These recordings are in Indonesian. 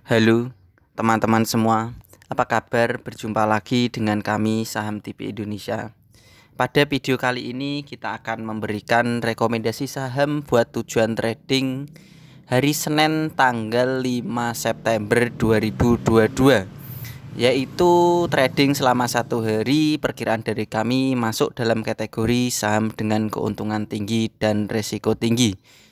Halo teman-teman semua, apa kabar? Berjumpa lagi dengan kami Saham TV Indonesia. Pada video kali ini kita akan memberikan rekomendasi saham buat tujuan trading hari Senin tanggal 5 September 2022, yaitu trading selama 1 hari. Perkiraan dari kami masuk dalam kategori saham dengan keuntungan tinggi dan resiko tinggi.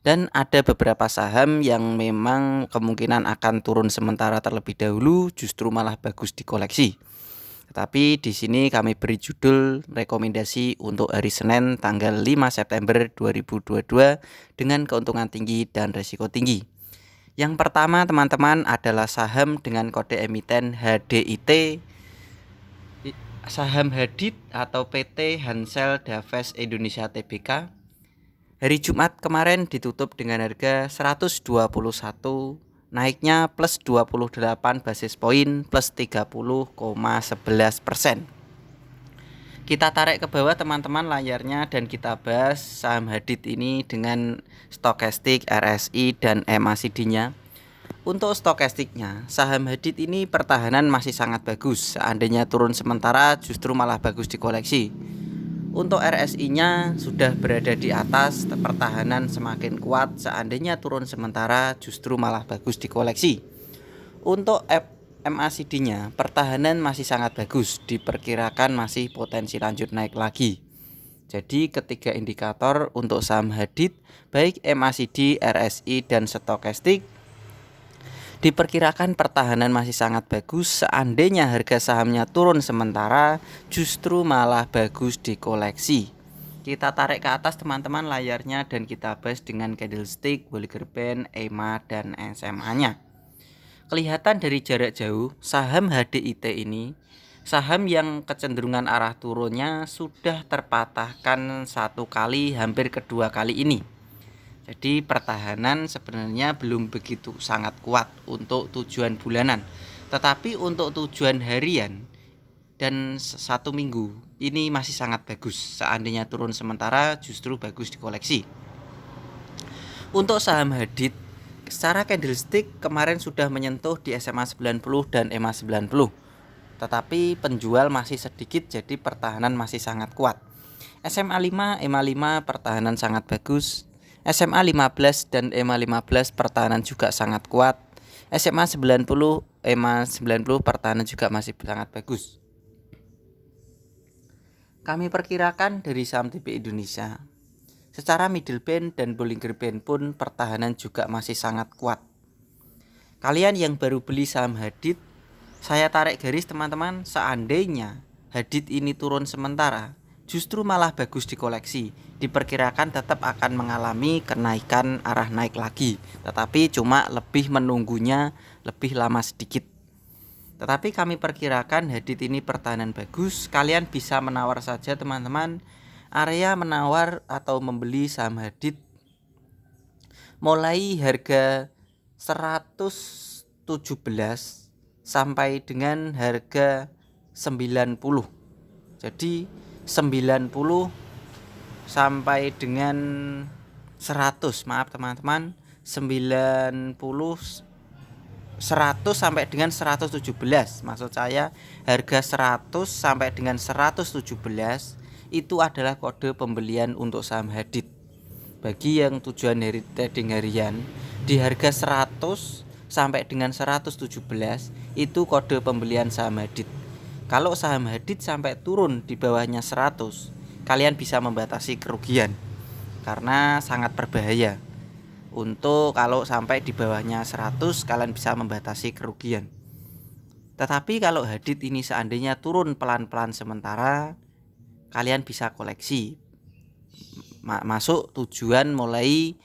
Dan ada beberapa saham yang memang kemungkinan akan turun sementara terlebih dahulu, justru malah bagus dikoleksi. Tetapi di sini kami beri judul rekomendasi untuk hari Senin tanggal 5 September 2022 dengan keuntungan tinggi dan resiko tinggi. Yang pertama teman-teman adalah saham dengan kode emiten HDIT, saham Hadid atau PT Hansel Daves Indonesia Tbk. Hari Jumat kemarin ditutup dengan harga 121, naiknya plus 28 basis poin plus 30,11%. Kita tarik ke bawah teman-teman layarnya dan kita bahas saham Hadid ini dengan stokastik, RSI dan MACD-nya. Untuk stokastiknya, saham Hadid ini pertahanan masih sangat bagus. Seandainya turun sementara justru malah bagus dikoleksi. Untuk RSI-nya sudah berada di atas, pertahanan semakin kuat. Seandainya turun sementara justru malah bagus dikoleksi. Untuk MACD-nya pertahanan masih sangat bagus, diperkirakan masih potensi lanjut naik lagi. Jadi ketiga indikator untuk saham Hadid, baik MACD, RSI dan stokastik, diperkirakan pertahanan masih sangat bagus. Seandainya harga sahamnya turun sementara justru malah bagus dikoleksi. Kita tarik ke atas teman-teman layarnya dan kita bahas dengan candlestick, Bollinger Band, EMA dan SMA-nya. Kelihatan dari jarak jauh saham HDIT ini saham yang kecenderungan arah turunnya sudah terpatahkan satu kali, hampir kedua kali ini. Jadi pertahanan sebenarnya belum begitu sangat kuat untuk tujuan bulanan. Tetapi untuk tujuan harian dan 1 minggu ini masih sangat bagus. Seandainya turun sementara justru bagus dikoleksi. Untuk saham Hadid, secara candlestick kemarin sudah menyentuh di SMA 90 dan EMA 90. Tetapi penjual masih sedikit, jadi pertahanan masih sangat kuat. SMA 5, EMA 5 pertahanan sangat bagus. SMA 15 dan EMA 15 pertahanan juga sangat kuat. SMA 90, EMA 90 pertahanan juga masih sangat bagus. Kami perkirakan dari saham TV Indonesia, secara middle band dan Bollinger Band pun pertahanan juga masih sangat kuat. Kalian yang baru beli saham Hadid, saya tarik garis teman-teman, seandainya Hadid ini turun sementara justru malah bagus dikoleksi. Diperkirakan tetap akan mengalami kenaikan arah naik lagi, tetapi cuma lebih menunggunya lebih lama sedikit. Tetapi kami perkirakan Hadid ini pertahanan bagus. Kalian bisa menawar saja teman-teman. Area menawar atau membeli saham Hadid mulai harga 117 sampai dengan harga 90. Jadi 90 sampai dengan 100, maaf teman-teman, 90 100 sampai dengan 117. Maksud saya harga 100 sampai dengan 117 itu adalah kode pembelian untuk saham Hadid. Bagi yang tujuan trading harian di harga 100 sampai dengan 117 itu kode pembelian saham Hadid. Kalau saham Hadid sampai turun di bawahnya 100, kalian bisa membatasi kerugian karena sangat berbahaya. Untuk kalau sampai di bawahnya 100 kalian bisa membatasi kerugian. Tetapi kalau Hadid ini seandainya turun pelan-pelan sementara, kalian bisa koleksi. Masuk tujuan mulai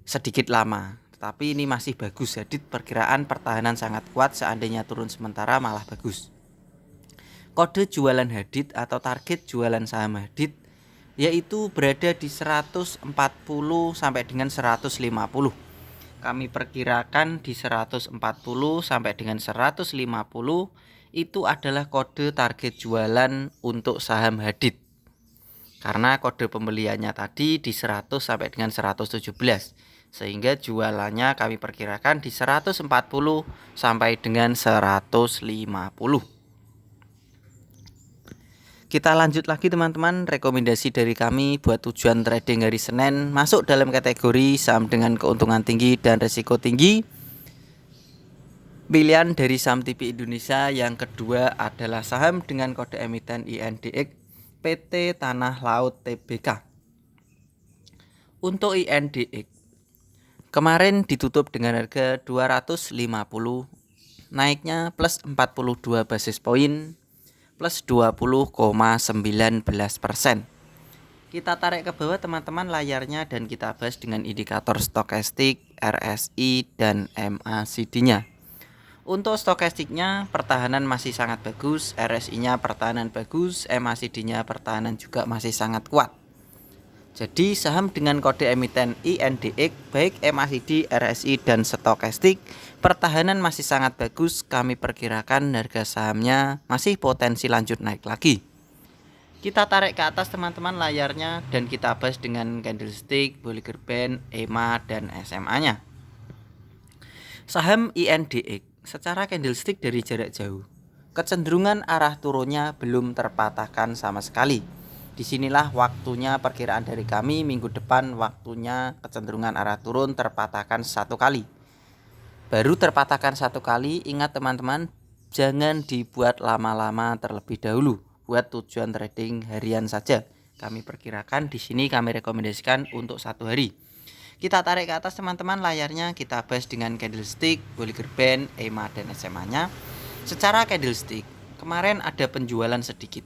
sedikit lama. Tetapi ini masih bagus. Hadid perkiraan pertahanan sangat kuat, seandainya turun sementara malah bagus. Kode jualan Hadid atau target jualan saham Hadid yaitu berada di 140 sampai dengan 150. Kami perkirakan di 140 sampai dengan 150 itu adalah kode target jualan untuk saham Hadid. Karena kode pembeliannya tadi di 100 sampai dengan 117. sehingga jualannya kami perkirakan di 140 sampai dengan 150. Kita lanjut lagi teman-teman, rekomendasi dari kami buat tujuan trading hari Senin masuk dalam kategori saham dengan keuntungan tinggi dan risiko tinggi. Pilihan dari saham TV Indonesia yang kedua adalah saham dengan kode emiten INDX PT Tanah Laut Tbk. Untuk INDX kemarin ditutup dengan harga 250, naiknya plus 42 basis poin, plus 20,19%. Kita tarik ke bawah teman-teman layarnya dan kita bahas dengan indikator stokastik, RSI, dan MACD-nya. Untuk stokastiknya pertahanan masih sangat bagus, RSI-nya pertahanan bagus, MACD-nya pertahanan juga masih sangat kuat. Jadi saham dengan kode emiten INDX baik MACD, RSI, dan stokastik pertahanan masih sangat bagus. Kami perkirakan harga sahamnya masih potensi lanjut naik lagi. Kita tarik ke atas teman-teman layarnya dan kita bahas dengan candlestick, Bollinger Band, EMA, dan SMA-nya. Saham INDX secara candlestick dari jarak jauh, kecenderungan arah turunnya belum terpatahkan sama sekali. Disinilah waktunya perkiraan dari kami minggu depan, waktunya kecenderungan arah turun terpatahkan satu kali. Baru terpatahkan satu kali, ingat teman-teman, jangan dibuat lama-lama terlebih dahulu. Buat tujuan trading harian saja. Kami perkirakan di sini kami rekomendasikan untuk satu hari. Kita tarik ke atas teman-teman layarnya, kita bahas dengan candlestick, Bollinger Band, EMA, dan SMA-nya. Secara candlestick kemarin ada penjualan sedikit.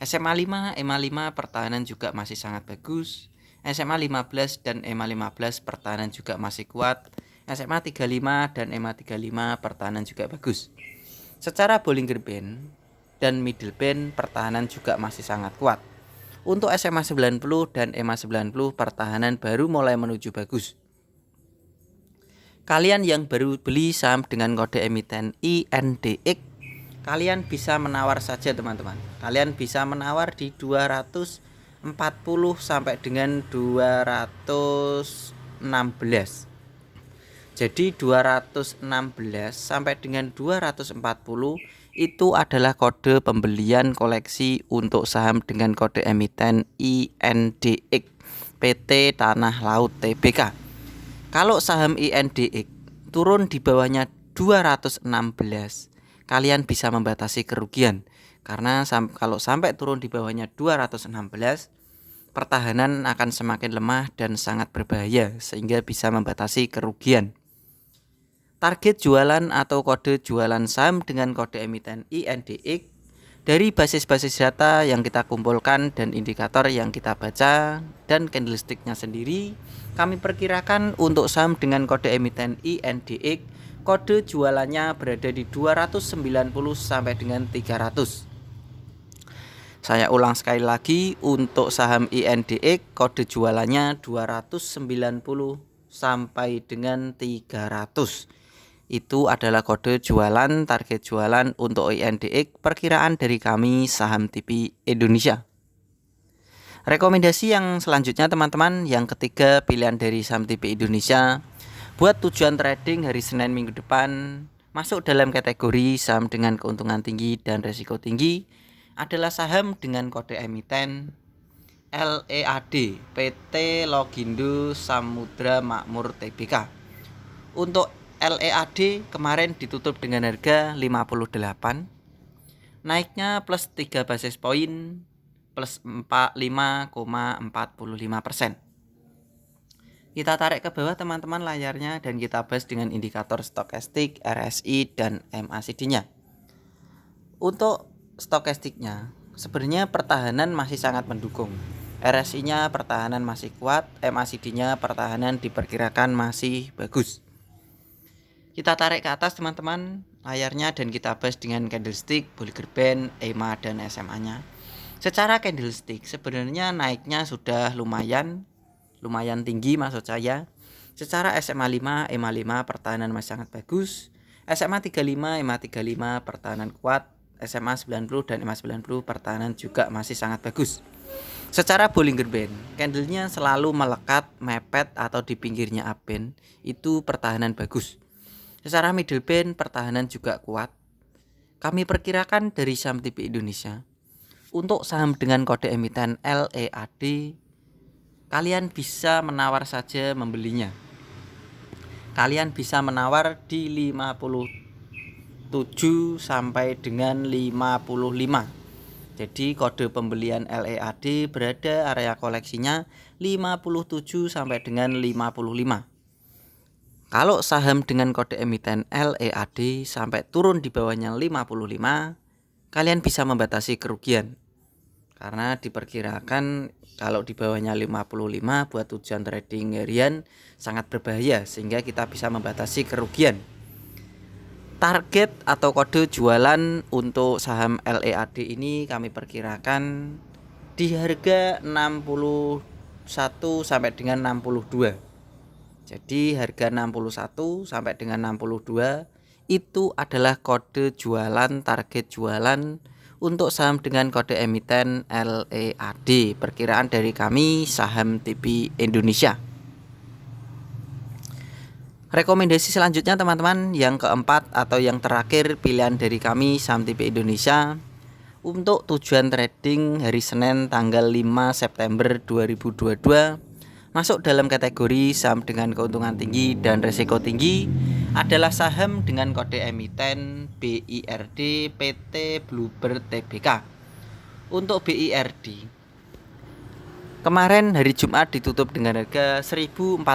SMA 5, EMA 5 pertahanan juga masih sangat bagus. SMA 15 dan EMA 15 pertahanan juga masih kuat. SMA 35 dan EMA 35 pertahanan juga bagus. Secara Bollinger Band dan Middle Band pertahanan juga masih sangat kuat. Untuk SMA 90 dan EMA 90 pertahanan baru mulai menuju bagus. Kalian yang baru beli saham dengan kode emiten INDX, kalian bisa menawar saja teman-teman. Kalian bisa menawar di 240 sampai dengan 216. Jadi 216 sampai dengan 240 itu adalah kode pembelian koleksi untuk saham dengan kode emiten INDX PT Tanah Laut Tbk. Kalau saham INDX turun di bawahnya 216, kalian bisa membatasi kerugian. Karena kalau sampai turun di bawahnya 216, pertahanan akan semakin lemah dan sangat berbahaya sehingga bisa membatasi kerugian. Target jualan atau kode jualan saham dengan kode emiten INDX dari basis-basis data yang kita kumpulkan dan indikator yang kita baca dan candlesticknya sendiri, kami perkirakan untuk saham dengan kode emiten INDX kode jualannya berada di 290 sampai dengan 300. Saya ulang sekali lagi, untuk saham INDX kode jualannya 290 sampai dengan 300. Itu adalah kode jualan, target jualan untuk INDX perkiraan dari kami saham TV Indonesia. Rekomendasi yang selanjutnya teman-teman, yang ketiga pilihan dari saham TV Indonesia buat tujuan trading hari Senin minggu depan masuk dalam kategori saham dengan keuntungan tinggi dan risiko tinggi adalah saham dengan kode emiten LEAD PT Logindo Samudra Makmur Tbk. Untuk LEAD kemarin ditutup dengan harga 58, naiknya plus 3 basis poin, plus 5,45%. Kita tarik ke bawah teman-teman layarnya dan kita bahas dengan indikator stokastik, RSI, dan MACD-nya. Untuk stokastiknya sebenarnya pertahanan masih sangat mendukung. RSI-nya pertahanan masih kuat, MACD-nya pertahanan diperkirakan masih bagus. Kita tarik ke atas teman-teman layarnya dan kita bahas dengan candlestick, Bollinger Band, EMA, dan SMA-nya. Secara candlestick sebenarnya naiknya sudah lumayan tinggi maksud saya. Secara SMA 5, EMA 5 pertahanan masih sangat bagus. SMA 35, EMA 35 pertahanan kuat. SMA 90 dan EMA 90 pertahanan juga masih sangat bagus. Secara Bollinger Band, candlenya selalu melekat, mepet atau di pinggirnya upband, itu pertahanan bagus. Secara middle band pertahanan juga kuat. Kami perkirakan dari saham TP Indonesia, untuk saham dengan kode emiten LEAD, kalian bisa menawar saja membelinya. Kalian bisa menawar di 57 sampai dengan 55. Jadi kode pembelian LEAD berada area koleksinya 57 sampai dengan 55. Kalau saham dengan kode emiten LEAD sampai turun di bawahnya 55, kalian bisa membatasi kerugian. Karena diperkirakan kalau di bawahnya 55 buat tujuan trading harian sangat berbahaya, sehingga kita bisa membatasi kerugian. Target atau kode jualan untuk saham LEAD ini kami perkirakan di harga 61 sampai dengan 62. Jadi harga 61 sampai dengan 62 itu adalah kode jualan, target jualan untuk saham dengan kode emiten LEAD. Perkiraan dari kami saham TP Indonesia. Rekomendasi selanjutnya teman-teman, yang keempat atau yang terakhir pilihan dari kami saham TP Indonesia untuk tujuan trading hari Senin tanggal 5 September 2022 masuk dalam kategori saham dengan keuntungan tinggi dan risiko tinggi adalah saham dengan kode emiten BIRD PT Bluebird Tbk. Untuk BIRD kemarin hari Jumat ditutup dengan harga 1435,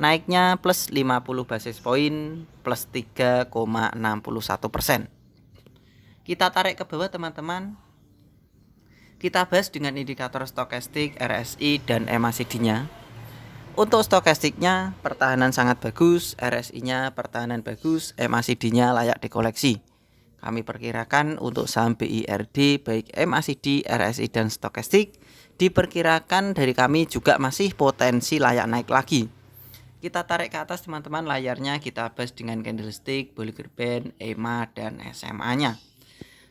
naiknya plus 50 basis poin plus 3,61%. Kita tarik ke bawah teman-teman. Kita bahas dengan indikator stokastik, RSI dan MACD-nya. Untuk stokastiknya pertahanan sangat bagus, RSI-nya pertahanan bagus, MACD-nya layak dikoleksi. Kami perkirakan untuk saham BIRD baik MACD, RSI dan stokastik diperkirakan dari kami juga masih potensi layak naik lagi. Kita tarik ke atas teman-teman layarnya, kita bahas dengan candlestick, Bollinger Band, EMA dan SMA-nya.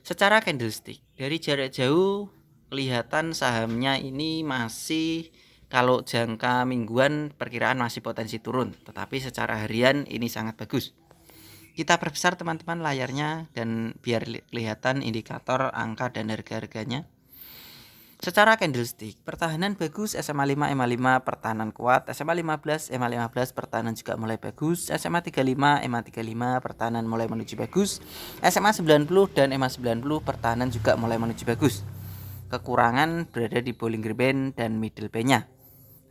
Secara candlestick dari jarak jauh kelihatan sahamnya ini masih, kalau jangka mingguan perkiraan masih potensi turun, tetapi secara harian ini sangat bagus. Kita perbesar teman-teman layarnya dan biar kelihatan indikator angka dan harga-harganya. Secara candlestick pertahanan bagus, SMA 5, EMA 5 pertahanan kuat, SMA 15, EMA 15 pertahanan juga mulai bagus, SMA 35, EMA 35 pertahanan mulai menuju bagus, SMA 90 dan EMA 90 pertahanan juga mulai menuju bagus. Kekurangan berada di Bollinger Band dan middle band-nya.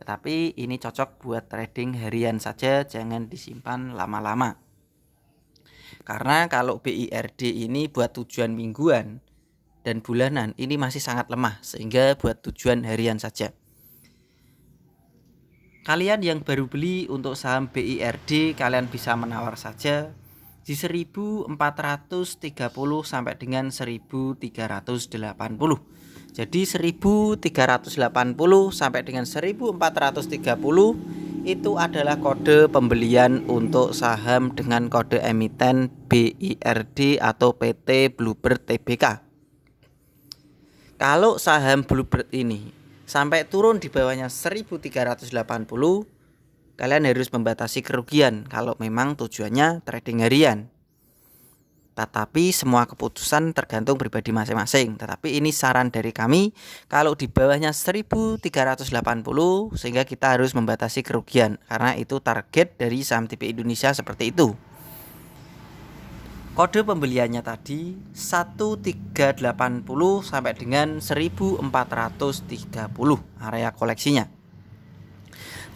Tetapi ini cocok buat trading harian saja, jangan disimpan lama-lama. Karena kalau BIRD ini buat tujuan mingguan dan bulanan ini masih sangat lemah, sehingga buat tujuan harian saja. Kalian yang baru beli untuk saham BIRD, kalian bisa menawar saja di 1430 sampai dengan 1380. Jadi 1380 sampai dengan 1430 itu adalah kode pembelian untuk saham dengan kode emiten BIRD atau PT Bluebird Tbk. Kalau saham Bluebird ini sampai turun di bawahnya 1380, kalian harus membatasi kerugian kalau memang tujuannya trading harian. Tetapi semua keputusan tergantung pribadi masing-masing. Tetapi ini saran dari kami, kalau di bawahnya 1380 sehingga kita harus membatasi kerugian, karena itu target dari saham TP Indonesia seperti itu. Kode pembeliannya tadi 1380 sampai dengan 1430 area koleksinya.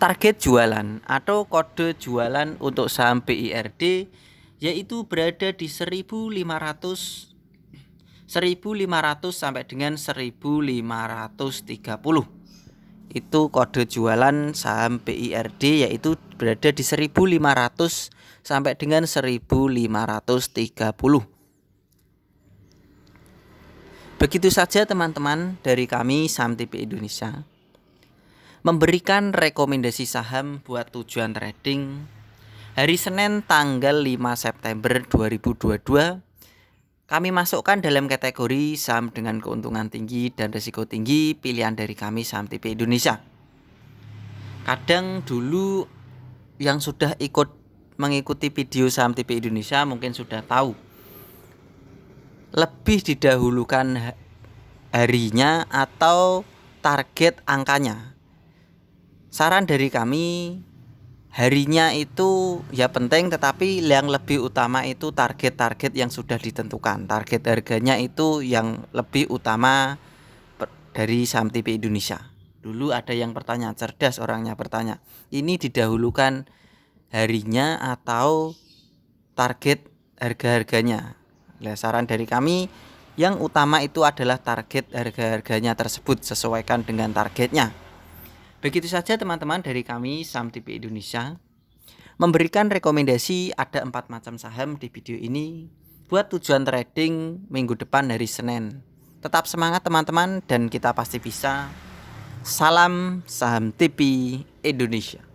Target jualan atau kode jualan untuk saham BIRD yaitu berada di 1500 sampai dengan 1530. Itu kode jualan saham BIRD yaitu berada di 1500 sampai dengan 1530. Begitu saja teman-teman dari kami saham TP Indonesia, memberikan rekomendasi saham buat tujuan trading hari Senin tanggal 5 September 2022 Kami masukkan dalam kategori saham dengan keuntungan tinggi dan risiko tinggi. Pilihan dari kami saham TP Indonesia. Kadang dulu yang sudah mengikuti video saham TP Indonesia mungkin sudah tahu, lebih didahulukan harinya atau target angkanya. Saran dari kami, harinya itu ya penting, tetapi yang lebih utama itu target-target yang sudah ditentukan. Target harganya itu yang lebih utama dari saham TP Indonesia. Dulu ada yang bertanya, cerdas orangnya bertanya, ini didahulukan harinya atau target harga-harganya. Nah, saran dari kami, yang utama itu adalah target harga-harganya tersebut, sesuaikan dengan targetnya. Begitu saja teman-teman dari kami saham TP Indonesia. Memberikan rekomendasi ada 4 macam saham di video ini buat tujuan trading minggu depan hari Senin. Tetap semangat teman-teman dan kita pasti bisa. Salam saham TP Indonesia.